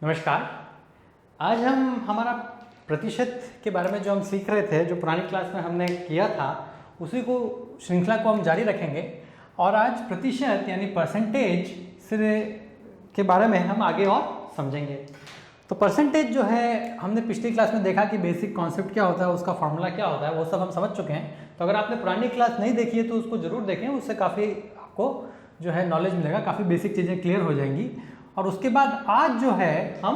नमस्कार। आज हम हमारा प्रतिशत के बारे में जो हम सीख रहे थे, जो पुरानी क्लास में हमने किया था, उसी को श्रृंखला को हम जारी रखेंगे और आज प्रतिशत यानी परसेंटेज से के बारे में हम आगे और समझेंगे। तो परसेंटेज जो है हमने पिछली क्लास में देखा कि बेसिक कॉन्सेप्ट क्या होता है, उसका फॉर्मूला क्या होता है, वो सब हम समझ चुके हैं। तो अगर आपने पुरानी क्लास नहीं देखी है तो उसको ज़रूर देखें, उससे काफ़ी आपको जो है नॉलेज मिलेगा, काफ़ी बेसिक चीज़ें क्लियर हो जाएंगी। और उसके बाद आज जो है हम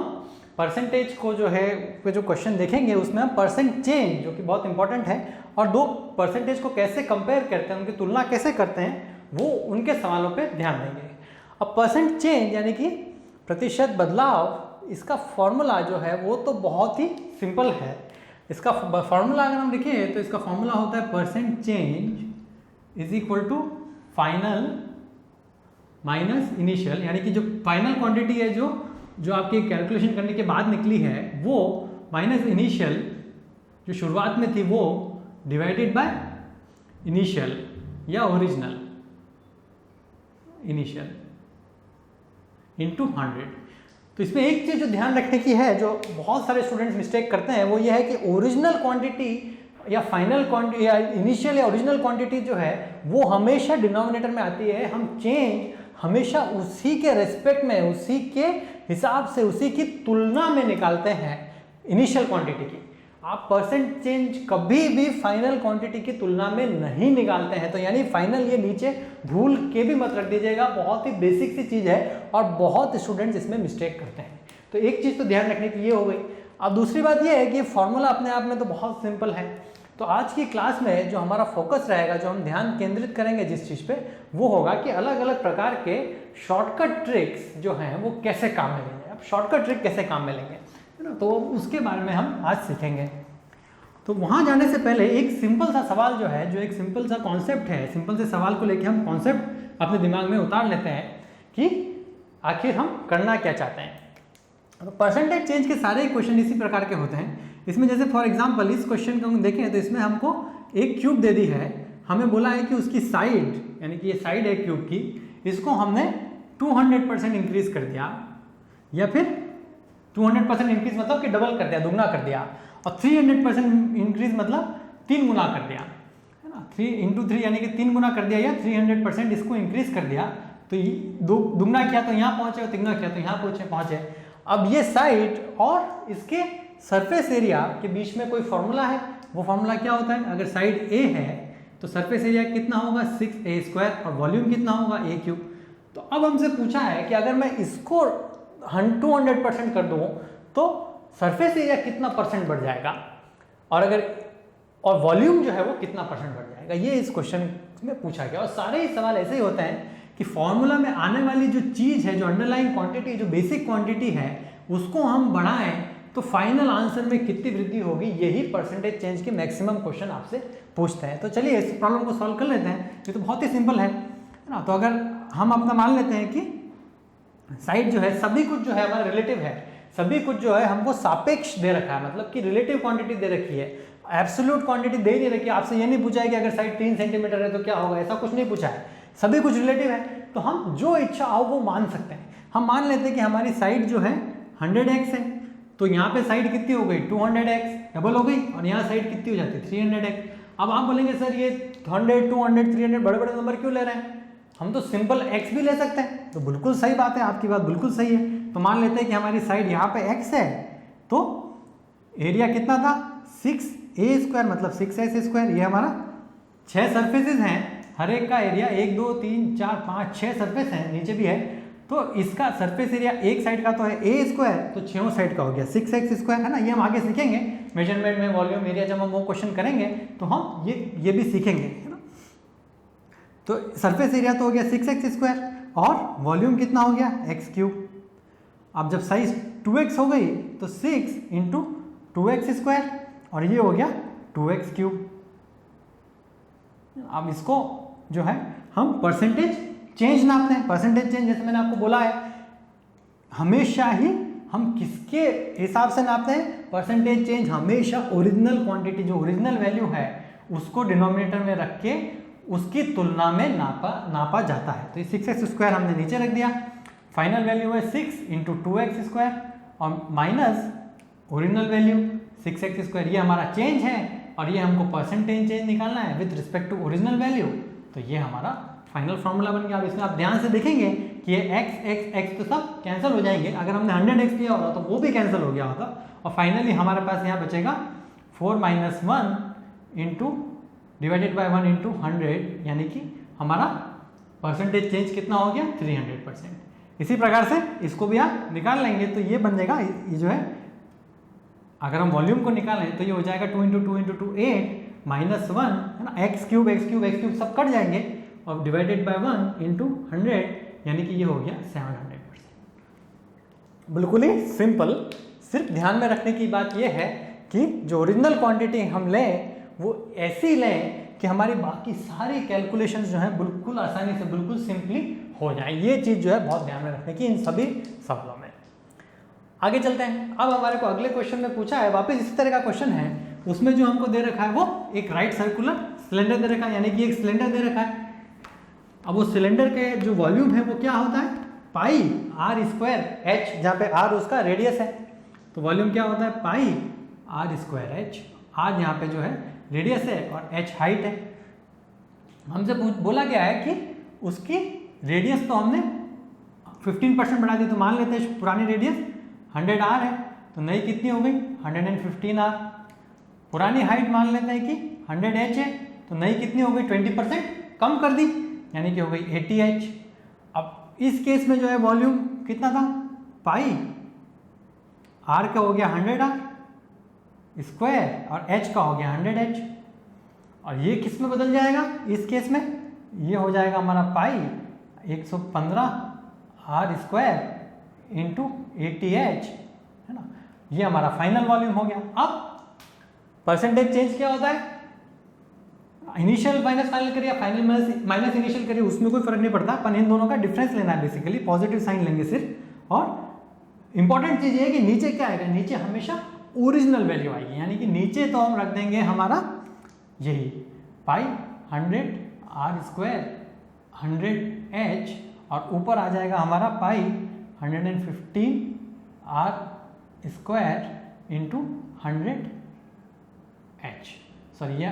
परसेंटेज को जो है जो क्वेश्चन देखेंगे उसमें हम परसेंट चेंज, जो कि बहुत इंपॉर्टेंट है, और दो परसेंटेज को कैसे कंपेयर करते हैं, उनकी तुलना कैसे करते हैं, वो उनके सवालों पे ध्यान देंगे। अब परसेंट चेंज यानी कि प्रतिशत बदलाव, इसका फॉर्मूला जो है वो तो बहुत ही सिंपल है। इसका फॉर्मूला अगर हम लिखें तो इसका फॉर्मूला होता है percent change is equal to final minus initial, यानी कि जो फाइनल क्वांटिटी है जो आपकी कैलकुलेशन करने के बाद निकली है वो माइनस इनिशियल जो शुरुआत में थी वो डिवाइडेड बाय इनिशियल या ओरिजिनल इनिशियल इनटू 100। तो इसमें एक चीज़ जो ध्यान रखने की है, जो बहुत सारे स्टूडेंट्स मिस्टेक करते हैं, वो ये है कि ओरिजिनल क्वांटिटी या फाइनल क्वांटिटी या इनिशियल या ओरिजिनल क्वांटिटी जो है वो हमेशा डिनोमिनेटर में आती है। हम चेंज हमेशा उसी के रेस्पेक्ट में, उसी के हिसाब से, उसी की तुलना में निकालते हैं इनिशियल क्वांटिटी की। आप परसेंट चेंज कभी भी फाइनल क्वांटिटी की तुलना में नहीं निकालते हैं। तो यानी फाइनल ये नीचे भूल के भी मत रख दीजिएगा, बहुत ही बेसिक सी चीज़ है और बहुत स्टूडेंट्स इसमें मिस्टेक करते हैं। तो एक चीज़ तो ध्यान रखने की ये हो गई। अब दूसरी बात ये है कि फॉर्मूला अपने आप में तो बहुत सिंपल है। तो आज की क्लास में जो हमारा फोकस रहेगा, जो हम ध्यान केंद्रित करेंगे जिस चीज़ पे, वो होगा कि अलग अलग प्रकार के शॉर्टकट ट्रिक्स जो हैं वो कैसे काम में लेंगे। अब शॉर्टकट ट्रिक कैसे काम में लेंगे, है ना, तो उसके बारे में हम आज सीखेंगे। तो वहाँ जाने से पहले एक सिंपल सा सवाल जो है, जो एक सिंपल सा कॉन्सेप्ट है, सिंपल से सवाल को लेके हम कॉन्सेप्ट अपने दिमाग में उतार लेते हैं कि आखिर हम करना क्या चाहते हैं। तो परसेंटेज चेंज के सारे क्वेश्चन इसी प्रकार के होते हैं। इसमें जैसे फॉर एग्जांपल इस क्वेश्चन को हम देखें तो इसमें हमको एक क्यूब दे दी है, हमें बोला है कि उसकी साइड, यानी कि ये साइड है क्यूब की, इसको हमने 200% इंक्रीज कर दिया, या फिर 200% इंक्रीज मतलब कि डबल कर दिया, दुगना कर दिया, और 300% इंक्रीज मतलब 3 गुना कर दिया, है ना। 3 × 3 यानी कि 3 गुना कर दिया, या 300% इसको इंक्रीज कर दिया। तो दुगना किया तो यहाँ पहुँचे, और तिगुना किया तो यहाँ पहुँचे। अब ये साइड और इसके सरफेस एरिया के बीच में कोई फॉर्मूला है। वो फॉर्मूला क्या होता है, अगर साइड ए है तो सरफेस एरिया कितना होगा 6a² और वॉल्यूम कितना होगा a³। तो अब हमसे पूछा है कि अगर मैं इसको 200% कर दूं तो सरफेस एरिया कितना परसेंट बढ़ जाएगा, और वॉल्यूम जो है वो कितना परसेंट बढ़ जाएगा, ये इस क्वेश्चन में पूछा गया। और सारे ही सवाल ऐसे ही होते हैं कि फॉर्मूला में आने वाली जो चीज़ है, जो अंडरलाइन क्वांटिटी, जो बेसिक क्वांटिटी है, उसको हम बढ़ाएं तो फाइनल आंसर में कितनी वृद्धि होगी, यही परसेंटेज चेंज के मैक्सिमम क्वेश्चन आपसे पूछते हैं। तो चलिए इस प्रॉब्लम को सॉल्व कर लेते हैं। ये तो बहुत ही सिंपल है ना। तो अगर हम अपना मान लेते हैं कि साइड जो है, सभी कुछ जो है हमारा रिलेटिव है, सभी कुछ जो है हमको सापेक्ष दे रखा है, मतलब कि रिलेटिव क्वांटिटी दे रखी है, एब्सोल्यूट क्वांटिटी दे नहीं रखी है। आपसे ये नहीं पूछा है कि अगर साइड 3 सेंटीमीटर है तो क्या होगा, ऐसा कुछ नहीं पूछा है। सभी कुछ रिलेटिव है, तो हम जो इच्छा हो वो मान सकते हैं। हम मान लेते हैं कि हमारी साइड जो है 100x है, तो यहाँ पे साइड कितनी हो गई 200x, डबल हो गई, और यहाँ साइड कितनी हो जाती है 300x। अब आप बोलेंगे सर ये 100, 200, 300 बड़े बड़े नंबर क्यों ले रहे हैं, हम तो सिंपल x भी ले सकते हैं। तो बिल्कुल सही बात है, आपकी बात बिल्कुल सही है। तो मान लेते हैं कि हमारी साइड यहाँ पे x है, तो एरिया कितना था 6a² मतलब 6s²। ये हमारा 6 सर्फेसेज हैं, हर एक का एरिया 1 2 3 4 5 6 सर्फेस हैं, नीचे भी है। तो इसका सरफेस एरिया एक साइड का तो है a², तो 6 साइड का हो गया 6x², है ना। ये हम आगे सीखेंगे मेजरमेंट में, वॉल्यूम एरिया, जब हम वो क्वेश्चन करेंगे तो हम ये भी सीखेंगे, है ना। तो सरफेस एरिया तो हो गया 6x² और वॉल्यूम कितना हो गया x³। अब जब साइज 2x हो गई तो 6 × 2x² और ये हो गया 2x³। अब इसको जो है हम परसेंटेज चेंज नापते हैं। परसेंटेज चेंज जैसे मैंने आपको बोला है, हमेशा ही हम किसके हिसाब से नापते हैं, परसेंटेज चेंज हमेशा ओरिजिनल क्वांटिटी, जो ओरिजिनल वैल्यू है उसको डिनोमिनेटर में रख के उसकी तुलना में नापा जाता है। तो ये 6x² हमने नीचे रख दिया, फाइनल वैल्यू है 6 × 2x² और माइनस ओरिजिनल वैल्यू 6x², ये हमारा चेंज है और ये हमको परसेंटेज चेंज निकालना है with respect to original value. तो ये हमारा फाइनल फॉर्मूला बन गया। अब इसमें आप ध्यान से देखेंगे कि ये x तो सब कैंसिल हो जाएंगे, अगर हमने 100x लिया होता तो वो भी कैंसिल हो गया होता, और फाइनली हमारे पास यहाँ बचेगा 4 - 1 इंटू डिवाइडेड बाई 1 इंटू 100, यानी कि हमारा परसेंटेज चेंज कितना हो गया 300%। इसी प्रकार से इसको भी आप निकाल लेंगे तो ये बन जाएगा, ये जो है अगर हम वॉल्यूम को निकालें तो ये हो जाएगा 2 × 2 × 2 8 माइनस 1 है ना, x³ सब कट जाएंगे और डिवाइडेड बाय 1 इंटू 100, यानी कि ये हो गया 700%। बिल्कुल ही सिंपल। सिर्फ ध्यान में रखने की बात ये है कि जो ओरिजिनल क्वांटिटी हम लें वो ऐसी लें कि हमारी बाकी सारी कैलकुलेशंस जो है बिल्कुल आसानी से बिल्कुल सिंपली हो जाए। ये चीज़ जो है बहुत ध्यान में रखने की इन सभी सवालों में। आगे चलते हैं। अब हमारे को अगले क्वेश्चन में पूछा है, वापस इसी तरह का क्वेश्चन है, उसमें जो हमको दे रखा है वो एक राइट सर्कुलर सिलेंडर दे रखा है, यानी कि एक सिलेंडर दे रखा है। अब वो सिलेंडर के जो वॉल्यूम है वो क्या होता है पाई r²h, जहाँ पे r उसका रेडियस है, तो वॉल्यूम क्या होता है पाई r²h। r यहाँ पे जो है रेडियस है और h हाइट है। हमसे बोला गया है कि उसकी रेडियस तो हमने 15% बढ़ा दी, तो मान लेते हैं पुरानी रेडियस 100r है, तो नई कितनी हो गई 115r। पुरानी हाइट मान लेते हैं कि 100h है, तो नई कितनी हो गई 20% कम कर दी, यानी कि हो गई 80h। अब इस केस में जो है वॉल्यूम कितना था पाई r का हो गया 100r स्क्वायर और h का हो गया 100h, और ये किस में बदल जाएगा इस केस में, ये हो जाएगा हमारा पाई 115r² इंटू 80h, है ना। ये हमारा फाइनल वॉल्यूम हो गया। अब परसेंटेज चेंज क्या होता है, इनिशियल माइनस फाइनल करिए, फाइनल माइनस इनिशियल करिए, उसमें कोई फर्क नहीं पड़ता, अपन इन दोनों का डिफरेंस लेना है, बेसिकली पॉजिटिव साइन लेंगे सिर्फ। और इंपॉर्टेंट चीज ये है कि नीचे क्या आएगा, नीचे हमेशा ओरिजिनल वैल्यू आएगी, यानी कि नीचे तो हम रख देंगे हमारा यही पाई 100r² 100h, और ऊपर आ जाएगा हमारा पाई 115r² इंटू 100h। सॉरी ये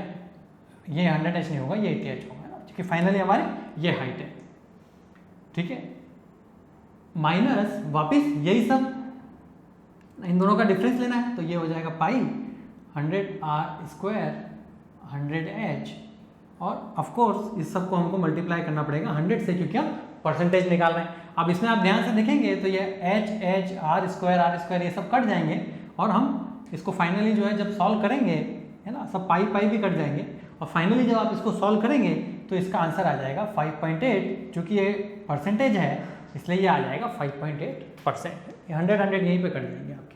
100h नहीं होगा, ये 80h होगा ना, क्योंकि फाइनली हमारे ये हाइट है, ठीक है। माइनस वापिस यही सब इन दोनों का डिफरेंस लेना है, तो ये हो जाएगा पाई 100r² 100h, और ऑफ कोर्स इस सब को हमको मल्टीप्लाई करना पड़ेगा 100 से, क्योंकि हम परसेंटेज निकाल रहे हैं। अब इसमें आप ध्यान से देखेंगे तो ये h r² ये सब कट जाएंगे, और हम इसको फाइनली जो है जब सॉल्व करेंगे, है ना, सब पाई ये कट जाएंगे, और फाइनली जब आप इसको सॉल्व करेंगे तो इसका आंसर आ जाएगा 5.8, क्योंकि ये परसेंटेज है इसलिए ये आ जाएगा 5.8%। 100 यहीं पे कर देंगे आपके,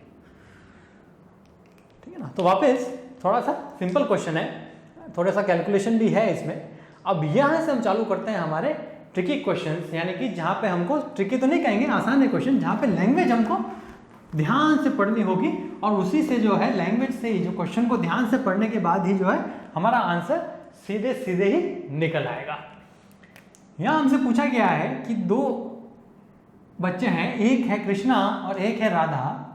ठीक है ना। तो वापस थोड़ा सा सिंपल क्वेश्चन है, थोड़ा सा कैलकुलेशन भी है इसमें। अब यहाँ से हम चालू करते हैं हमारे ट्रिकी क्वेश्चंस, यानी कि जहाँ पे हमको ट्रिकी तो नहीं कहेंगे, आसान है क्वेश्चन, जहाँ पे लैंग्वेज हमको ध्यान से पढ़नी होगी, और उसी से जो है लैंग्वेज से ही जो क्वेश्चन को ध्यान से पढ़ने के बाद ही जो है हमारा आंसर सीधे ही निकल आएगा। यहाँ हमसे पूछा गया है कि दो बच्चे हैं, एक है कृष्णा और एक है राधा।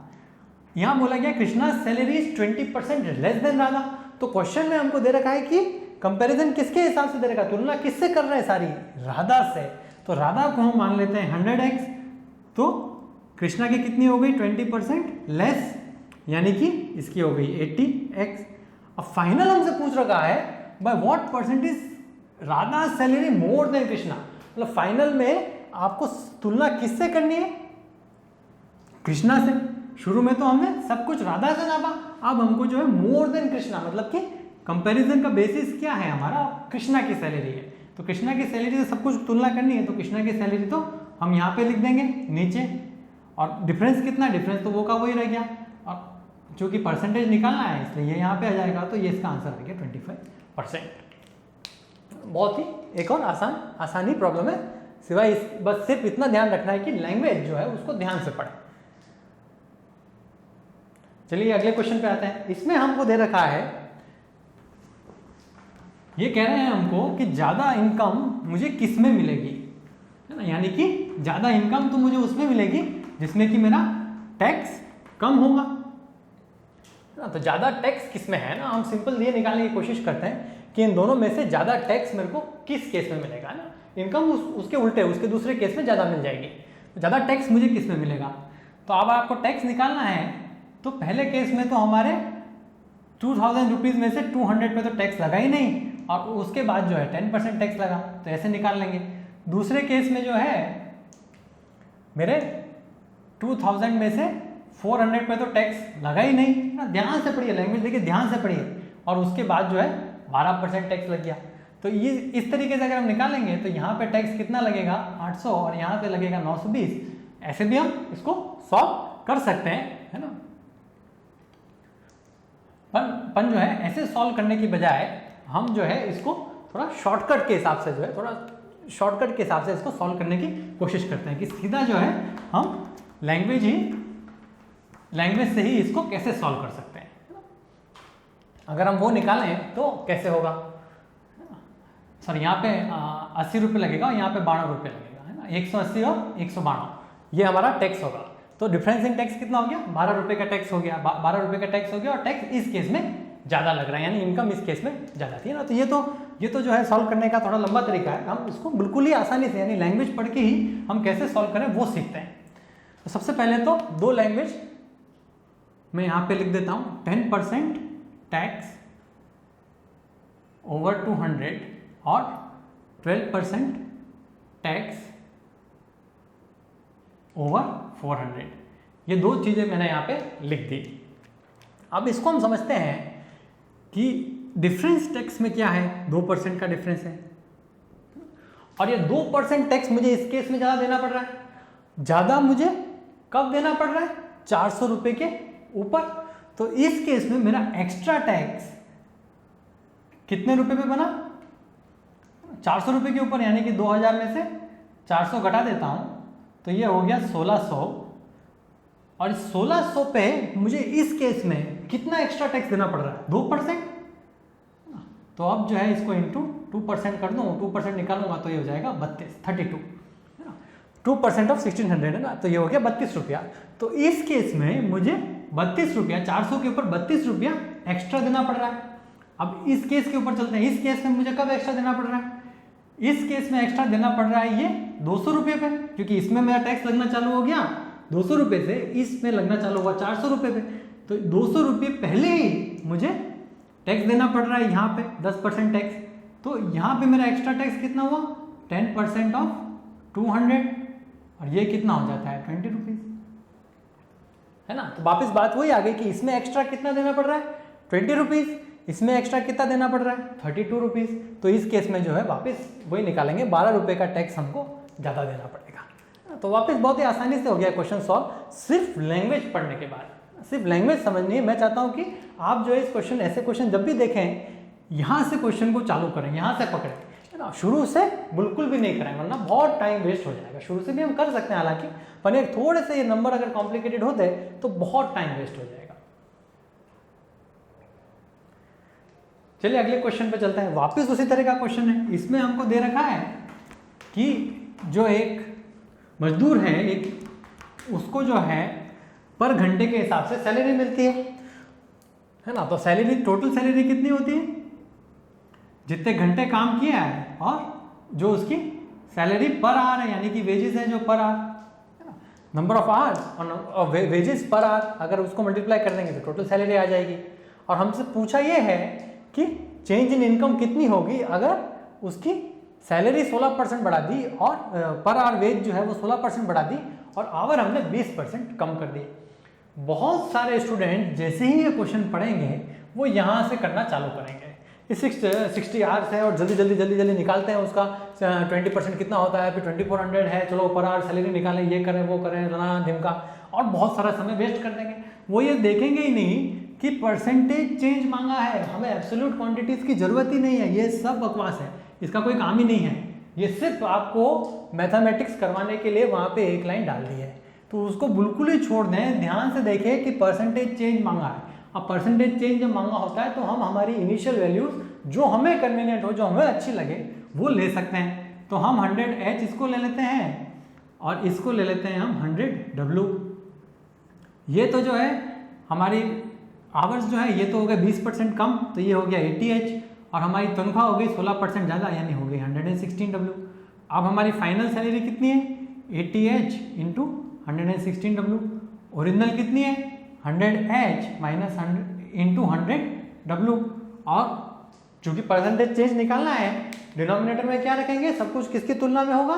यहाँ बोला गया Krishna salary is 20% less than Radha. तो क्वेश्चन में हमको दे रखा है कि कंपैरिजन किसके हिसाब से दे रखा है, तुलना किससे कर रहे हैं सारी, राधा से। तो राधा को हम मान लेते हैं 100x, तो कृष्णा की कितनी हो गई 20% लेस, यानी कि इसकी हो गई 80x। अब फाइनल हमसे पूछ रखा है by what percentage Radha salary more than Krishna, मतलब फाइनल में आपको तुलना किससे करनी है, कृष्णा से। शुरू में तो हमने सब कुछ राधा से नापा, अब हमको जो है मोर देन कृष्णा, मतलब कि कंपैरिजन का बेसिस क्या है हमारा, कृष्णा की सैलरी है। तो कृष्णा की सैलरी से सब कुछ तुलना करनी है, तो कृष्णा की सैलरी तो हम यहाँ पे लिख देंगे नीचे, और डिफरेंस कितना, डिफरेंस तो वो का वही रह गया, और चूंकि परसेंटेज निकालना है इसलिए ये यहाँ पे आ जाएगा, तो ये इसका आंसर आ गया 25%। बहुत ही एक और आसानी प्रॉब्लम है, सिवाय इस बस सिर्फ इतना ध्यान रखना है कि लैंग्वेज जो है उसको ध्यान से पढ़े। चलिए अगले क्वेश्चन पे आते हैं। इसमें हमको दे रखा है, ये कह रहे हैं हमको कि ज़्यादा इनकम मुझे किस में मिलेगी, है ना, यानी कि ज़्यादा इनकम तो मुझे उसमें मिलेगी जिसमें कि मेरा टैक्स कम होगा ना। तो ज़्यादा टैक्स किस में है ना, हम सिंपल ये निकालने की कोशिश करते हैं कि इन दोनों में से ज़्यादा टैक्स मेरे को किस केस में मिलेगा ना। इनकम उसके उल्टे, उसके दूसरे केस में ज़्यादा मिल जाएगी। तो ज़्यादा टैक्स मुझे किस में मिलेगा, तो अब आपको टैक्स निकालना है। तो पहले केस में तो हमारे 2000 रुपीज़ में से 200 पे तो टैक्स लगा ही नहीं, और उसके बाद जो है 10% टैक्स लगा, तो ऐसे निकाल लेंगे। दूसरे केस में जो है मेरे 2000 में से 400 पे तो टैक्स लगा ही नहीं ना। ध्यान से पढ़िए, लैंग्वेज देखिए, ध्यान से पढ़िए। और उसके बाद जो है 12% टैक्स लग गया। तो ये इस तरीके से अगर हम निकालेंगे तो यहाँ पे टैक्स कितना लगेगा 800, और यहाँ पे लगेगा 920। ऐसे भी हम इसको सॉल्व कर सकते हैं, है ना। पर जो है ऐसे सॉल्व करने की बजाय हम जो है इसको थोड़ा शॉर्टकट के हिसाब से जो है, थोड़ा शॉर्टकट के हिसाब से इसको सॉल्व करने की कोशिश करते हैं कि सीधा जो है हम लैंग्वेज से ही इसको कैसे सॉल्व कर सकते हैं। अगर हम वो निकालें तो कैसे होगा सर, यहाँ पे 80 रुपये लगेगा और यहाँ पे 12 रुपये लगेगा, है ना। 180 और 112 ये हमारा टैक्स होगा। तो डिफरेंस इन टैक्स कितना हो गया, 12 रुपये का टैक्स हो गया, 12 रुपये का टैक्स हो गया, और टैक्स इस केस में ज़्यादा लग रहा है, यानी इनकम इस केस में ज़्यादा थी ना। तो ये तो जो है सॉल्व करने का थोड़ा लंबा तरीका है। हम इसको बिल्कुल ही आसानी से, यानी लैंग्वेज पढ़ के ही हम कैसे सॉल्व करें वो सीखते हैं। तो सबसे पहले तो दो लैंग्वेज मैं यहाँ पे लिख देता हूँ। 10% टैक्स ओवर 200 और 12% टैक्स ओवर 400, ये दो चीज़ें मैंने यहाँ पे लिख दी। अब इसको हम समझते हैं कि डिफरेंस टैक्स में क्या है, 2% का डिफरेंस है, और ये 2% टैक्स मुझे इस केस में ज़्यादा देना पड़ रहा है। ज़्यादा मुझे कब देना पड़ रहा है, 400 रुपये के ऊपर। तो इस केस में मेरा एक्स्ट्रा टैक्स कितने रुपए पे बना, 400 रुपये के ऊपर, यानी कि 2000 में से 400 घटा देता हूँ तो ये हो गया 1600। और 1600 पे मुझे इस केस में कितना एक्स्ट्रा टैक्स देना पड़ रहा है, 2%। तो अब जो है इसको इंटू 2% कर दूँ, 2% निकालूंगा तो ये हो जाएगा 32 है ना। 2% ऑफ 1600 है ना, तो ये हो गया 32 रुपया। तो इस केस में मुझे 32 रुपया, 400 के ऊपर 32 रुपया एक्स्ट्रा देना पड़ रहा है। अब इस केस के ऊपर चलते हैं। इस केस में मुझे कब एक्स्ट्रा देना पड़ रहा है, इस केस में एक्स्ट्रा देना पड़ रहा है ये 200 रुपये पे, क्योंकि इसमें मेरा टैक्स लगना चालू हो गया 200 रुपये से, इसमें लगना चालू हुआ 400 रुपये पे। तो 200 रुपये पहले ही मुझे टैक्स देना पड़ रहा है यहाँ पे 10% टैक्स। तो यहाँ पे मेरा एक्स्ट्रा टैक्स कितना हुआ, 10% ऑफ 200, और ये कितना हो जाता है 20 रुपीज़, है ना। तो वापस बात वही आ गई कि इसमें एक्स्ट्रा कितना देना पड़ रहा है 20 रुपीज़, इसमें एक्स्ट्रा कितना देना पड़ रहा है 32 रुपीज़। तो इस केस में जो है वापस वही निकालेंगे, 12 रुपये का टैक्स हमको ज़्यादा देना पड़ेगा। तो वापस बहुत ही आसानी से हो गया क्वेश्चन सॉल्व, सिर्फ लैंग्वेज पढ़ने के बाद। सिर्फ लैंग्वेज समझनी है। मैं चाहता हूँ कि आप जो है इस क्वेश्चन, ऐसे क्वेश्चन जब भी देखें, यहाँ से क्वेश्चन को चालू करें, यहाँ से पकड़ें, है ना। शुरू से बिल्कुल भी नहीं करें, वरना बहुत टाइम वेस्ट हो जाएगा। शुरू से भी हम कर सकते हैं हालांकि, पर एक थोड़े से ये नंबर अगर कॉम्प्लिकेटेड होते तो बहुत टाइम वेस्ट हो जाएगा। चलिए अगले क्वेश्चन पे चलते हैं। वापस उसी तरह का क्वेश्चन है। इसमें हमको दे रखा है कि जो एक मजदूर है, एक उसको जो है पर घंटे के हिसाब से सैलरी मिलती है ना। तो सैलरी, टोटल सैलरी कितनी होती है, जितने घंटे काम किया है और जो उसकी सैलरी पर आवर है, यानी कि वेजेस है जो पर आवर, है ना। नंबर ऑफ आवर्स और वेजेस पर आवर, अगर उसको मल्टीप्लाई कर देंगे तो टोटल सैलरी आ जाएगी। और हमसे पूछा ये है कि चेंज इन इनकम कितनी होगी अगर उसकी सैलरी 16% बढ़ा दी और पर आवर वेज जो है वो 16% बढ़ा दी और आवर हमने 20% कम कर दिए। बहुत सारे स्टूडेंट जैसे ही ये क्वेश्चन पढ़ेंगे वो यहाँ से करना चालू करेंगे। ये 60 आवर्स है और जल्दी निकालते हैं उसका 20% कितना होता है, फिर 2400 है, चलो पर आवर सैलरी निकालें, ये करें वो करें, राना ढिमका, और बहुत सारा समय वेस्ट कर देंगे। वो ये देखेंगे ही नहीं कि परसेंटेज चेंज मांगा है, हमें एब्सोल्यूट क्वांटिटीज़ की ज़रूरत ही नहीं है। ये सब बकवास है, इसका कोई काम ही नहीं है। ये सिर्फ आपको मैथमेटिक्स करवाने के लिए वहाँ पे एक लाइन डाल दी है, तो उसको बिल्कुल ही छोड़ दें। ध्यान से देखें कि परसेंटेज चेंज मांगा है। अब परसेंटेज चेंज जब मांगा होता है तो हम हमारी इनिशियल वैल्यूज जो हमें कन्वीनियंट हो, जो हमें अच्छी लगे वो ले सकते हैं। तो हम 100H इसको ले लेते हैं और इसको ले लेते हैं हम 100W। ये तो जो है हमारी आवर्स जो है ये तो हो गया 20% कम, तो ये हो गया 80H, और हमारी तनख्वाह हो गई 16% ज़्यादा, यानी हो गई 116W। अब हमारी फाइनल सैलरी कितनी है? 80H into 116W। ओरिजिनल कितनी है? 100H minus 100 into 100W। और चूंकि परसेंटेज चेंज निकालना है, डिनोमिनेटर में क्या रखेंगे? सब कुछ किसकी तुलना में होगा?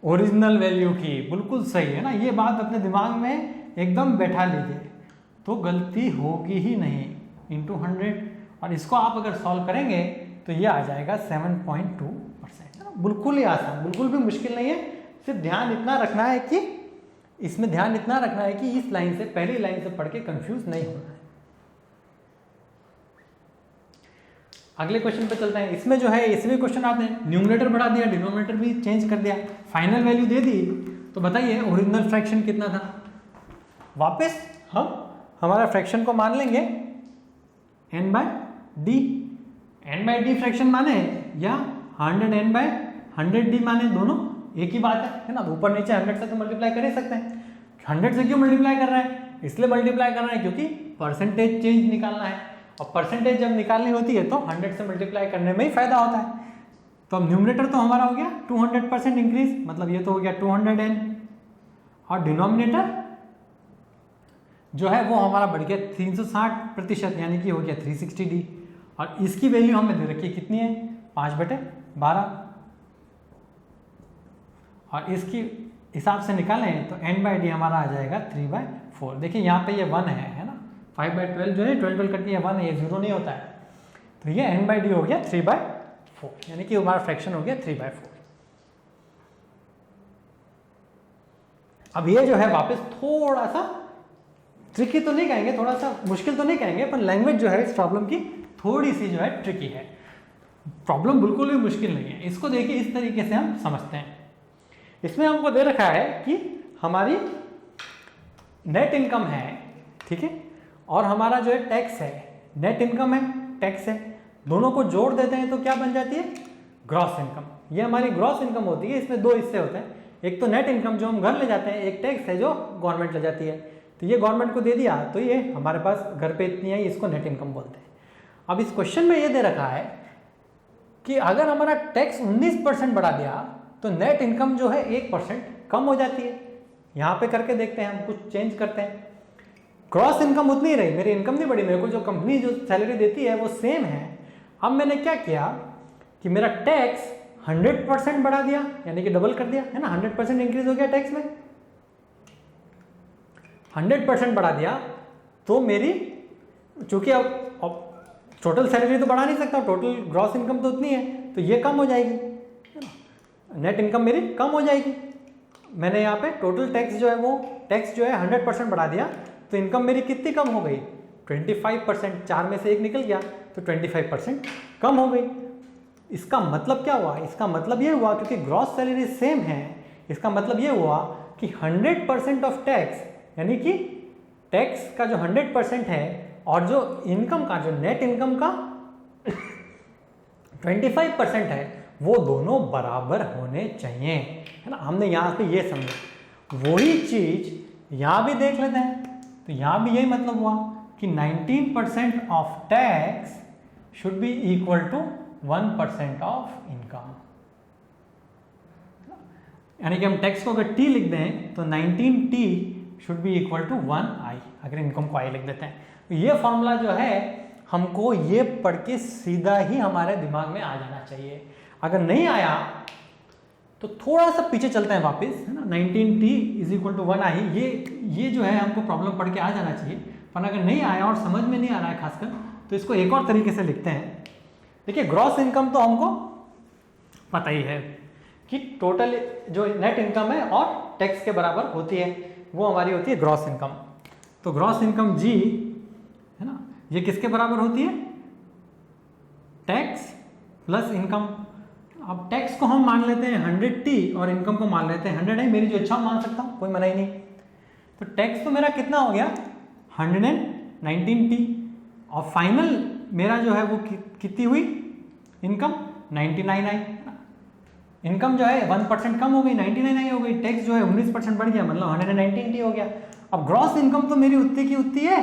ओरिजिनल वैल्यू की। बिल्कुल सही है ना, ये बात अपने दिमाग में एकदम बैठा लीजिए, तो गलती होगी ही नहीं। इंटू 100, और इसको आप अगर सॉल्व करेंगे तो ये आ जाएगा 7.2%। बिल्कुल ही आसान, बिल्कुल भी मुश्किल नहीं है। सिर्फ ध्यान इतना रखना है कि इसमें ध्यान इतना रखना है कि इस लाइन से, पहली लाइन से पढ़ के कंफ्यूज नहीं होना है। अगले क्वेश्चन पे चलते हैं। इसमें जो है इसमें क्वेश्चन आते हैं, न्यूमरेटर बढ़ा दिया, डिनोमिनेटर भी चेंज कर दिया, फाइनल वैल्यू दे दी। तो बताइए ओरिजिनल फ्रैक्शन कितना था? वापस हम हमारा फ्रैक्शन को मान लेंगे n/d। n/d फ्रैक्शन माने या 100n/100d माने, दोनों एक ही बात है ना। ऊपर नीचे 100 से तो मल्टीप्लाई कर ही सकते हैं। 100 से क्यों मल्टीप्लाई कर रहे हैं? इसलिए मल्टीप्लाई कर रहे हैं क्योंकि परसेंटेज चेंज निकालना है, और परसेंटेज जब निकालनी होती है तो 100 से मल्टीप्लाई करने में ही फायदा होता है। तो अब न्यूमरेटर तो हमारा हो गया 200% इंक्रीज, मतलब ये तो हो गया 200n, और डिनोमिनेटर जो है वो हमारा बढ़ गया 360%, यानी कि हो गया 360d। और इसकी वैल्यू हमें दे रखी है कितनी है? 5/12। और इसकी हिसाब से निकालें तो n/d हमारा आ जाएगा 3/4। देखिए यहाँ पे ये 1 है ना, 5/12 जो है 12 करके ये 1 है, ये 0 नहीं होता है, तो ये n/d हो गया 3/4, यानी कि हमारा फ्रैक्शन हो गया 3/4। अब ये जो है वापस थोड़ा सा ट्रिकी तो नहीं कहेंगे, थोड़ा सा मुश्किल तो नहीं कहेंगे, पर लैंग्वेज जो है इस प्रॉब्लम की थोड़ी सी जो है ट्रिकी है। प्रॉब्लम बिल्कुल भी मुश्किल नहीं है। इसको देखिए इस तरीके से हम समझते हैं। इसमें हमको दे रखा है कि हमारी नेट इनकम है, ठीक है, और हमारा जो है टैक्स है। नेट इनकम है, टैक्स है, दोनों को जोड़ देते हैं तो क्या बन जाती है? Gross income. ये हमारी ग्रॉस इनकम होती है। इसमें दो हिस्से होते हैं, एक तो नेट इनकम जो हम घर ले जाते हैं, एक टैक्स है जो गवर्नमेंट ले जाती है। तो ये गवर्नमेंट को दे दिया तो ये हमारे पास घर पे इतनी है, इसको नेट इनकम बोलते हैं। अब इस क्वेश्चन में ये दे रखा है कि अगर हमारा टैक्स 19% बढ़ा दिया तो नेट इनकम जो है 1% कम हो जाती है। यहाँ पे करके देखते हैं, हम कुछ चेंज करते हैं। ग्रॉस इनकम उतनी ही रही, मेरी इनकम नहीं बढ़ी, मेरे को जो कंपनी जो सैलरी देती है वो सेम है। अब मैंने क्या किया कि मेरा टैक्स 100% बढ़ा दिया, यानी कि डबल कर दिया, है ना। 100% इंक्रीज हो गया टैक्स में, 100% बढ़ा दिया तो मेरी, चूंकि अब टोटल सैलरी तो बढ़ा नहीं सकता, टोटल ग्रॉस इनकम तो उतनी है, तो ये कम हो जाएगी, नेट इनकम मेरी कम हो जाएगी। मैंने यहाँ पे टोटल टैक्स जो है वो टैक्स जो है 100% बढ़ा दिया, तो इनकम मेरी कितनी कम हो गई? 25%। 4 में से 1 निकल गया तो 25% कम हो गई। इसका मतलब क्या हुआ? इसका मतलब ये हुआ, क्योंकि ग्रॉस सैलरी सेम है, इसका मतलब ये हुआ कि 100% ऑफ टैक्स, यानी कि टैक्स का जो 100% है और जो इनकम का, जो नेट इनकम का 25% है, वो दोनों बराबर होने चाहिए, है ना। हमने यहाँ पे ये समझा। वही चीज यहाँ भी देख लेते हैं, तो यहाँ भी यही मतलब हुआ कि 19% of tax should be equal to 1% of income, यानी कि हम टैक्स को अगर टी लिख दें तो 19t should be equal to 1i, अगर इनकम को i लिख देते हैं। तो ये फॉर्मूला जो है हमको ये पढ़ के सीधा ही हमारे दिमाग में आ जाना चाहिए। अगर नहीं आया तो थोड़ा सा पीछे चलते हैं वापस, है ना। 19t is equal to 1i, ये जो है हमको प्रॉब्लम पढ़ के आ जाना चाहिए। पर अगर नहीं आया और समझ में नहीं आ रहा है खासकर, तो इसको एक और तरीके से लिखते हैं। देखिए ग्रॉस इनकम तो हमको पता ही है कि टोटल जो नेट इनकम है और टैक्स के बराबर होती है, वो हमारी होती है ग्रॉस इनकम। तो ग्रॉस इनकम जी, है ना, ये किसके बराबर होती है? Tax plus income. अब टैक्स को हम मान लेते हैं 100t और इनकम को मान लेते हैं 100 है, मेरी जो इच्छा मान सकता हूँ, कोई मना ही नहीं। तो टैक्स तो मेरा कितना हो गया? 119t, और फाइनल मेरा जो है वो कितनी हुई? इनकम 99 आई। इनकम जो है 1% कम हो गई, 99 आई हो गई। टैक्स जो है 19% बढ़ गया, मतलब 119t हो गया। अब ग्रॉस इनकम तो मेरी उतनी की उतनी है,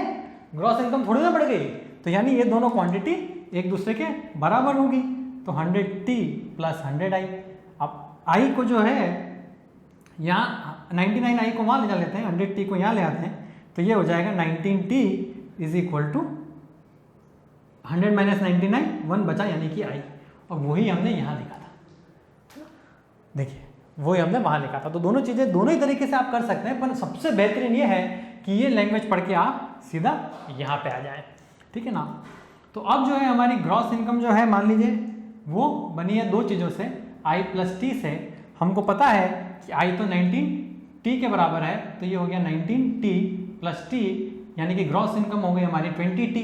ग्रॉस इनकम थोड़ी ना बढ़ गई, तो यानी ये दोनों क्वांटिटी एक दूसरे के बराबर होगी, तो 100T प्लस 100I। अब I को जो है यहाँ 99I को वहाँ ले जा लेते हैं, 100T को यहाँ ले आते हैं, तो ये हो जाएगा 19T is equal to 100 minus 99, 1 बचा यानी कि I, और वही हमने यहाँ लिखा था। देखिए वही हमने वहाँ लिखा था। तो दोनों चीज़ें दोनों ही तरीके से आप कर सकते हैं, पर सबसे बेहतरीन ये है कि ये लैंग्वेज पढ़ के आप सीधा यहाँ पे आ जाएं, ठीक है ना। तो अब जो है हमारी ग्रॉस इनकम जो है मान लीजिए वो बनी है दो चीज़ों से, I प्लस T से। हमको पता है कि I तो 19T के बराबर है, तो ये हो गया 19T प्लस T, यानी कि ग्रॉस इनकम हो गई हमारी 20T।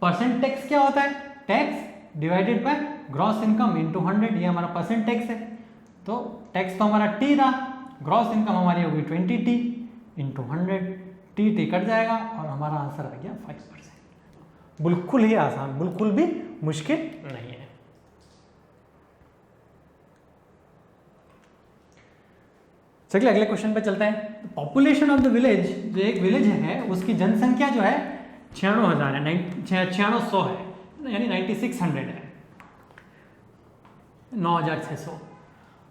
परसेंट टैक्स क्या होता है? Tax divided by gross income into 100, ये हमारा परसेंट टैक्स है। तो टैक्स तो हमारा T था, ग्रॉस इनकम हमारी होगी 20T इंटू 100, T कट जाएगा और हमारा आंसर आ गया 5%। बिल्कुल ही आसान, बिल्कुल भी मुश्किल नहीं है। चलिए अगले क्वेश्चन पे चलते हैं। पॉपुलेशन ऑफ द विलेज, जो एक विलेज है उसकी जनसंख्या जो है 96,000 है, 9600 है, यानी 9600 है, 9600।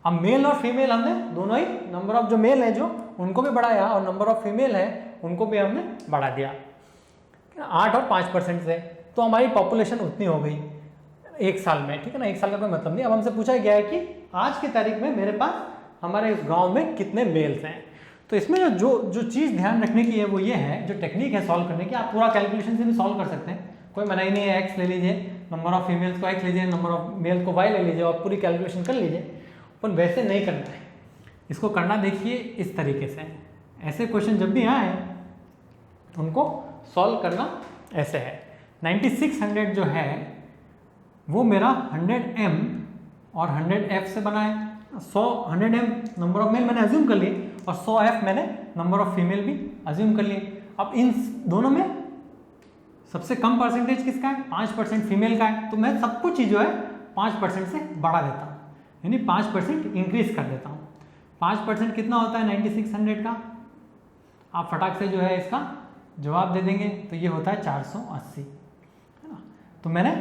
अब मेल और फीमेल हमने दोनों ही, नंबर ऑफ जो मेल है जो उनको भी बढ़ाया और नंबर ऑफ फीमेल है उनको भी हमने बढ़ा दिया 8 और 5% से, तो हमारी पॉपुलेशन उतनी हो गई एक साल में, ठीक है ना। एक साल का कोई मतलब नहीं। अब हमसे पूछा गया है कि आज की तारीख में मेरे पास हमारे इस गांव में कितने मेल्स हैं। तो इसमें जो चीज़ ध्यान रखने की है वो ये है, जो टेक्निक है सॉल्व करने की, आप पूरा कैलकुलेशन से भी सॉल्व कर सकते हैं, कोई मना ही नहीं है। एक्स ले लीजिए, नंबर ऑफ फीमेल्स को एक्स लीजिए, नंबर ऑफ मेल को वाई ले लीजिए और पूरी कैलकुलेशन कर लीजिए, पर वैसे नहीं करना है। इसको करना देखिए इस तरीके से, ऐसे क्वेश्चन जब भी आए उनको सॉल्व करना ऐसे है। 9600 जो है वो मेरा 100M और 100F से बना है। 100M नंबर ऑफ मेल मैंने अज्यूम कर लिए और 100F मैंने नंबर ऑफ फीमेल भी अज्यूम कर लिए। अब इन दोनों में सबसे कम परसेंटेज किसका है? 5% फीमेल का है, तो मैं सब कुछ ही जो है 5% से बढ़ा देता हूँ, यानी 5% इंक्रीज कर देता हूँ। 5% कितना होता है 9600 का? आप फटाक से जो है इसका जवाब दे देंगे, तो ये होता है 480, है ना। तो मैंने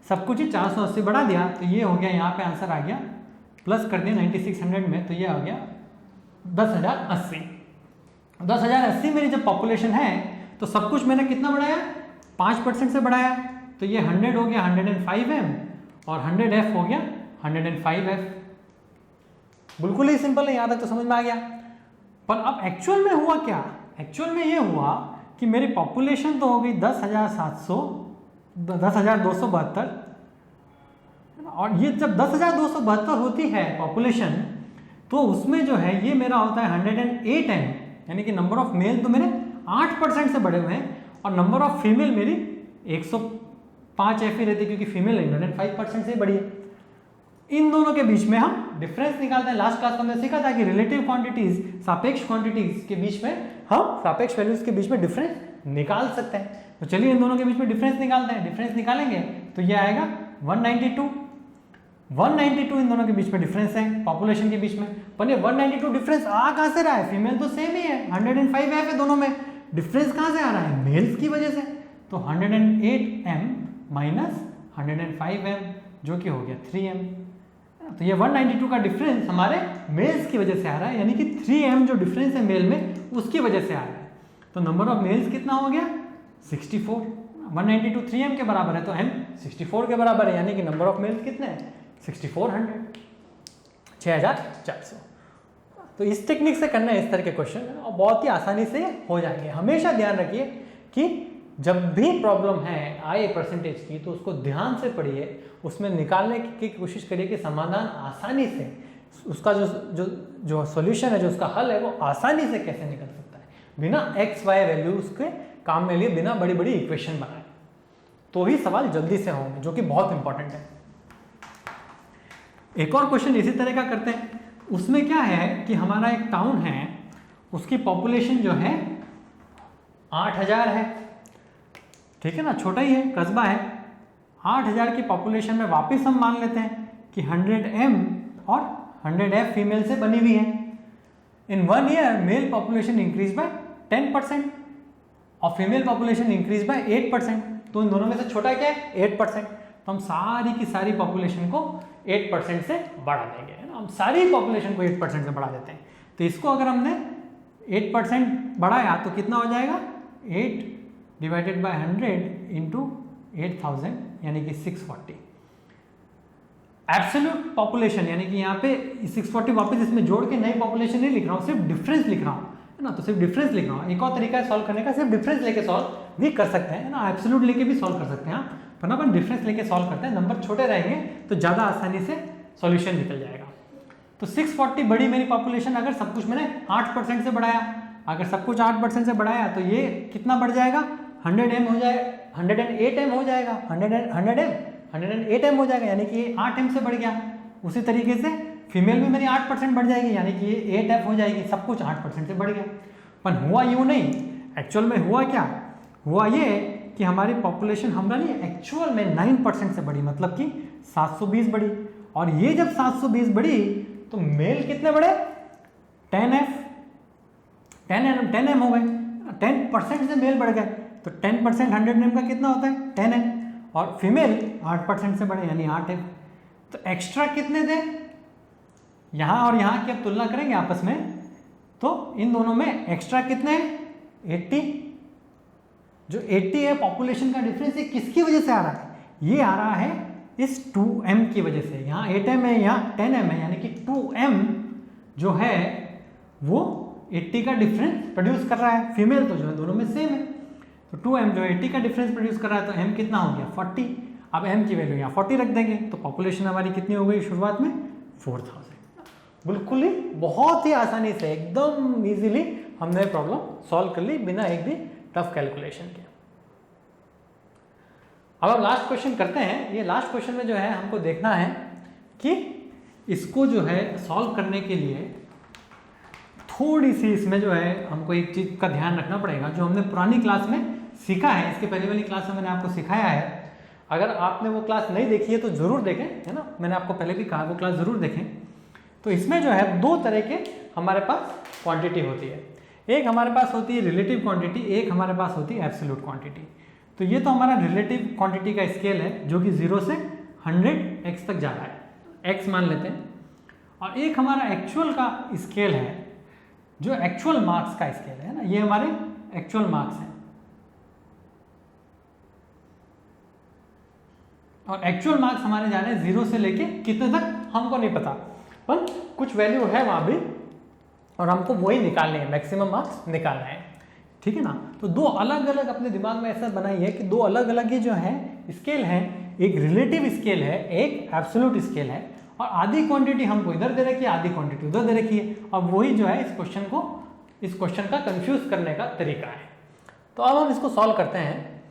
सब कुछ ही 480 बढ़ा दिया, तो ये हो गया, यहाँ पे आंसर आ गया, प्लस कर दिया 9600 में, तो ये आ गया 10,080। 10,080 मेरी जब पॉपुलेशन है तो सब कुछ मैंने कितना बढ़ाया? 5% से बढ़ाया, तो ये 100 हो गया 105M और 100F हो गया 105F। बिल्कुल ही सिंपल है, यहाँ तक तो समझ में आ गया। पर अब एक्चुअल में हुआ क्या? एक्चुअल में ये हुआ कि मेरी पॉपुलेशन तो हो गई 10,272, और ये जब 10,272 होती है पॉपुलेशन, तो उसमें जो है ये मेरा होता है 108M, यानी कि नंबर ऑफ मेल तो मेरे 8% से बढ़े हुए हैं और नंबर ऑफ फीमेल मेरी 105F ही रहती, क्योंकि फीमेल 105% से बढ़ी है। इन दोनों के बीच में हम डिफरेंस निकालते हैं। लास्ट क्लास में हमने सीखा था कि रिलेटिव क्वांटिटीज, सापेक्ष क्वांटिटीज के बीच में हम सापेक्ष वैल्यूज के बीच में डिफरेंस निकाल सकते हैं। तो चलिए इन दोनों के बीच में डिफरेंस निकालते हैं। डिफरेंस निकालेंगे तो ये आएगा 192 इन दोनों के बीच में डिफरेंस है पॉपुलेशन के बीच में। पर ये 192 डिफरेंस आ कहाँ से रहा है? फीमेल तो सेम ही है, 105F है दोनों में, डिफरेंस कहाँ से आ रहा है? मेल्स की वजह से। तो 108M माइनस 105M जो कि हो गया 3M। तो ये 192 का डिफरेंस हमारे मेल्स की वजह से आ रहा है, यानी कि 3M जो डिफरेंस है मेल में उसकी वजह से आ रहा है। तो नंबर ऑफ मेल्स कितना हो गया? 64। 192 3M के बराबर है तो M 64 के बराबर है, यानी कि नंबर ऑफ मेल्स कितने हैं? 6400। तो इस टेक्निक से करना है इस तरह के क्वेश्चन, और बहुत ही आसानी से हो जाएंगे। हमेशा ध्यान रखिए कि जब भी प्रॉब्लम है आए परसेंटेज की, तो उसको ध्यान से पढ़िए, उसमें निकालने की कोशिश करिए कि समाधान आसानी से, उसका जो सॉल्यूशन है, जो उसका हल है, वो आसानी से कैसे निकल सकता है, बिना XY वैल्यू उसके काम में लिए, बिना बड़ी बड़ी इक्वेशन बनाए, तो ही सवाल जल्दी से होंगे, जो कि बहुत इंपॉर्टेंट है। एक और क्वेश्चन इसी तरह का करते हैं। उसमें क्या है कि हमारा एक टाउन है, उसकी पॉपुलेशन जो है 8000 है, ठीक है ना, छोटा ही है, कस्बा है। 8000 की पॉपुलेशन में वापस हम मान लेते हैं कि 100M और 100F फीमेल से बनी हुई है। इन 1 year mail population increase by 10% और फीमेल पॉपुलेशन इंक्रीज बाय 8%। तो इन दोनों में से छोटा क्या है? 8%। तो हम सारी की सारी पॉपुलेशन को 8% से बढ़ा देंगे, है ना। हम सारी पॉपुलेशन को 8% से बढ़ा देते हैं। तो इसको अगर हमने 8% बढ़ाया तो कितना हो जाएगा? 8 डिवाइडेड बाय 100 इंटू 8000 यानी कि 640। एब्सोल्यूट पॉपुलेशन यानी कि यहाँ पे 640 वापस इसमें जोड़ के नई पॉपुलेशन नहीं लिख रहा हूँ, सिर्फ डिफरेंस लिख रहा हूँ, है ना। तो सिर्फ डिफरेंस लिख रहा हूँ। एक और तरीका है सॉल्व करने का, सिर्फ डिफरेंस लेके सॉल्व भी कर सकते हैं, है ना। एब्सोल्यूट लेके भी सॉल्व कर सकते हैं, पर ना अपन डिफरेंस लेके सॉल्व करते हैं। नंबर छोटे रहेंगे तो ज़्यादा आसानी से सॉल्यूशन निकल जाएगा। तो 640 बड़ी मेरी पॉपुलेशन, अगर सब कुछ मैंने 8% से बढ़ाया, अगर सब कुछ 8% से बढ़ाया तो ये कितना बढ़ जाएगा? 100m हो जाए, 108m हो जाएगा, 108m हो जाएगा, यानी कि ये 8m से बढ़ गया। उसी तरीके से फीमेल भी मेरी 8% बढ़ जाएगी, यानी कि ये 8f हो जाएगी। सब कुछ 8% से बढ़ गया। पर हुआ यूँ नहीं, एक्चुअल में हुआ क्या? हुआ ये कि हमारी पॉपुलेशन हमारी एक्चुअल में 9% से बढ़ी, मतलब कि 720 बढ़ी। और ये जब 720 बढ़ी तो मेल कितने बढ़े? 10m हो गए। 10% से मेल बढ़ गए, तो 10% 100m का कितना होता है? 10m। और फीमेल 8% से बढ़े यानी 8m। तो एक्स्ट्रा कितने थे? यहाँ और यहाँ की अब तुलना करेंगे आपस में, तो इन दोनों में एक्स्ट्रा कितने हैं? 80। जो 80 है पॉपुलेशन का डिफरेंस, ये किसकी वजह से आ रहा है? ये आ रहा है इस 2m की वजह से। यहाँ 8m है, यहाँ 10m है, यानी कि 2m जो है वो 80 का डिफरेंस प्रोड्यूस कर रहा है। फीमेल तो जो है दोनों में सेम है, तो 2m जो 80 का डिफरेंस प्रोड्यूस कर रहा है, तो m कितना हो गया? 40। अब m की वैल्यू यहाँ 40 रख देंगे, तो पॉपुलेशन हमारी कितनी हो गई शुरुआत में? 4000। बिल्कुल ही बहुत ही आसानी से, एकदम इजीली हमने प्रॉब्लम सॉल्व कर ली बिना एक भी टफ कैलकुलेशन के। अब हम लास्ट क्वेश्चन करते हैं। ये लास्ट क्वेश्चन में जो है हमको देखना है कि इसको जो है सॉल्व करने के लिए थोड़ी सी इसमें जो है हमको एक चीज़ का ध्यान रखना पड़ेगा, जो हमने पुरानी क्लास में सीखा है। इसके पहले वाली क्लास में मैंने आपको सिखाया है। अगर आपने वो क्लास नहीं देखी है तो ज़रूर देखें, है ना। मैंने आपको पहले भी कहा वो क्लास ज़रूर देखें। तो इसमें जो है दो तरह के हमारे पास क्वांटिटी होती है। एक हमारे पास होती है रिलेटिव क्वांटिटी, एक हमारे पास होती है एब्सोल्यूट क्वांटिटी। तो ये तो हमारा रिलेटिव क्वांटिटी का स्केल है, जो कि 0 से 100x तक जा रहा है, x मान लेते हैं। और एक हमारा एक्चुअल का स्केल है, जो एक्चुअल मार्क्स का स्केल है ना। ये हमारे एक्चुअल मार्क्स हैं, और एक्चुअल मार्क्स हमारे जा रहे हैं 0 से लेके कितने तक हमको नहीं पता, पर कुछ वैल्यू है वहाँ भी, और हमको वही निकालने हैं, मैक्सिमम मार्क्स निकालना है, ठीक है ना। तो दो अलग अलग अपने दिमाग में ऐसा बनाई है कि दो अलग अलग ही जो है स्केल हैं। एक रिलेटिव स्केल है, एक एब्सोल्यूट स्केल है, और आधी क्वांटिटी हमको इधर दे रखी है, आधी क्वांटिटी उधर दे रखी है। और वही जो है इस क्वेश्चन का कंफ्यूज करने का तरीका है। तो अब हम इसको सॉल्व करते हैं।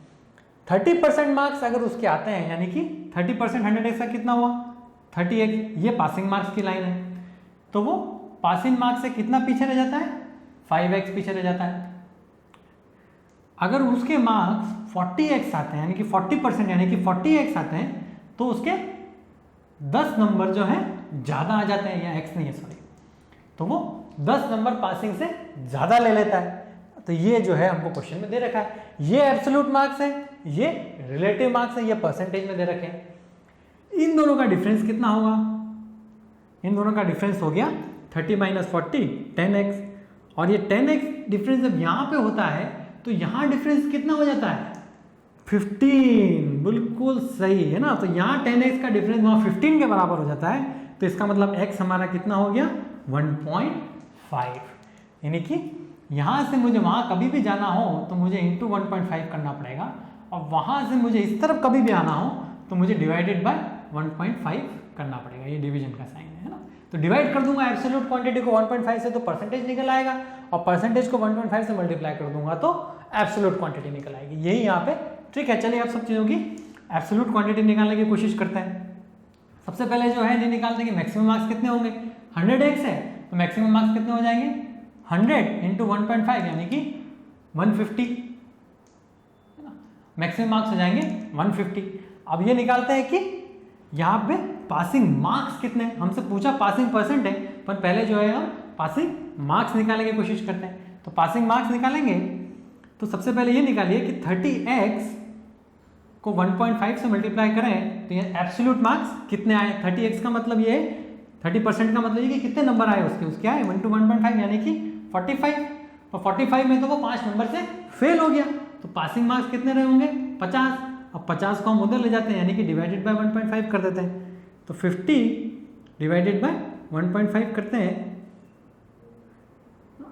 30% मार्क्स अगर उसके आते हैं, यानी कि 30% 100x का कितना हुआ? 30x। ये पासिंग मार्क्स की लाइन है, तो वो पासिंग मार्क्स से कितना पीछे रह जाता है? 5x पीछे रह जाता है। अगर उसके मार्क्स 40x आते हैं, यानी कि 40%, यानी कि 40x आते हैं, तो उसके 10 नंबर जो है ज़्यादा आ जाते हैं, या x नहीं है सॉरी, तो वो 10 नंबर पासिंग से ज़्यादा ले लेता है। तो ये जो है हमको क्वेश्चन में दे रखा है। ये एब्सोल्यूट मार्क्स है, ये रिलेटिव मार्क्स है, ये परसेंटेज में दे रखे हैं। इन दोनों का डिफरेंस कितना होगा? इन दोनों का डिफरेंस हो गया 30 - 40 10x। और ये 10x डिफरेंस जब यहाँ पे होता है तो यहाँ डिफरेंस कितना हो जाता है? 15। बिल्कुल सही है ना। तो यहाँ 10x का डिफरेंस वहाँ 15 के बराबर हो जाता है। तो इसका मतलब x हमारा कितना हो गया? 1.5। यानी कि यहाँ से मुझे वहाँ कभी भी जाना हो तो मुझे इंटू 1.5 करना पड़ेगा, और वहाँ से मुझे इस तरफ कभी भी आना हो तो मुझे डिवाइडेड बाय 1.5 करना पड़ेगा। ये डिवीजन का साइन है ना। तो डिवाइड कर दूंगा एब्सोल्यूट क्वांटिटी को 1.5 से तो परसेंटेज निकल आएगा, और परसेंटेज को 1.5 से मल्टीप्लाई कर दूंगा तो एब्सोल्यूट क्वांटिटी निकल आएगी। यही यहाँ पे ट्रिक है। चलिए अब सब चीज़ों की एब्सोल्यूट क्वांटिटी निकालने की कोशिश करते हैं। सबसे पहले जो है ये निकालते हैं कि मैक्सिमम मार्क्स कितने होंगे। 100x है तो मैक्सिमम मार्क्स कितने हो जाएंगे? 100 इंटू 1.5 यानी कि 150, है ना। मैक्सिमम मार्क्स हो जाएंगे 150। अब ये निकालते हैं कि यहाँ पे पासिंग मार्क्स कितने, हमसे पूछा पासिंग परसेंट है, पर पहले जो है हम पासिंग मार्क्स निकालने की कोशिश करते हैं। तो पासिंग मार्क्स निकालेंगे तो सबसे पहले ये निकालिए कि 30x को 1.5 से मल्टीप्लाई करें तो ये एब्सोल्यूट मार्क्स कितने आए। 30x का मतलब ये 30% का मतलब ये कि कितने नंबर आए उसके आए 1 to 1.5 यानी कि 45, और 45 में तो वो 5 नंबर से फेल हो गया, तो पासिंग मार्क्स कितने रहे होंगे 50। अब 50 को हम उधर ले जाते हैं यानी कि डिवाइडेड बाय 1.5 कर देते हैं, तो 50 डिवाइडेड बाय 1.5 करते हैं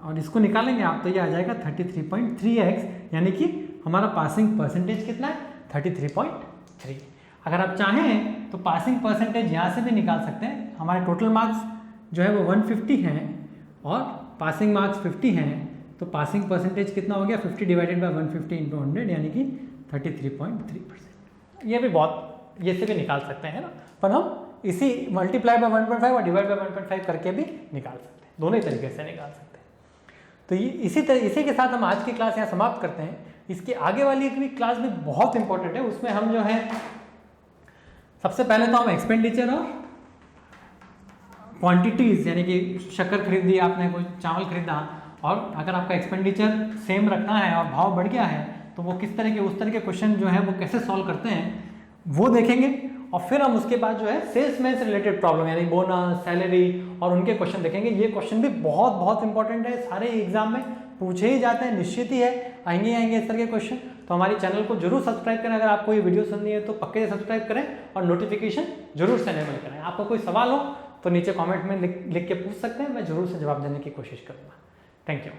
और इसको निकालेंगे आप तो ये आ जाएगा 33.3x, यानी कि हमारा पासिंग परसेंटेज कितना है 33.3। अगर आप चाहें तो पासिंग परसेंटेज यहाँ से भी निकाल सकते हैं। हमारे टोटल मार्क्स जो है वो 150 हैं और पासिंग मार्क्स 50 हैं, तो पासिंग परसेंटेज कितना हो गया 50 डिवाइडेड बाय 150 इंटू 100 यानी कि 33.3%। ये भी बहुत ये से भी निकाल सकते हैं ना, पर हम इसी मल्टीप्लाई बाय 1.5 और डिवाइड बाय 1.5 करके भी निकाल सकते हैं, दोनों ही तरीके से निकाल सकते हैं। तो ये इसी के साथ हम आज की क्लास यहाँ समाप्त करते हैं। इसके आगे वाली एक भी क्लास भी बहुत इंपॉर्टेंट है, उसमें हम जो है सबसे पहले तो हम एक्सपेंडिचर और क्वांटिटीज़ यानी कि शक्कर खरीदी आपने, कोई चावल खरीदा और अगर आपका एक्सपेंडिचर सेम रखना है और भाव बढ़ गया है तो वो किस तरह के उस तरह के क्वेश्चन जो है वो कैसे सॉल्व करते हैं वो देखेंगे। और फिर हम उसके बाद जो है सेल्समैन से रिलेटेड प्रॉब्लम यानी बोनस, सैलरी और उनके क्वेश्चन देखेंगे। ये क्वेश्चन भी बहुत बहुत इंपॉर्टेंट है, सारे एग्जाम में पूछे ही जाते हैं, निश्चित ही है आएंगे इस तरह के क्वेश्चन। तो हमारे चैनल को जरूर सब्सक्राइब करें, अगर आपको ये वीडियो सुननी है तो पक्के से सब्सक्राइब करें और नोटिफिकेशन जरूर से एनेबल करें। आपको कोई सवाल हो तो नीचे कॉमेंट में लिख के पूछ सकते हैं, मैं जरूर से जवाब देने की कोशिश करूँगा। Thank you.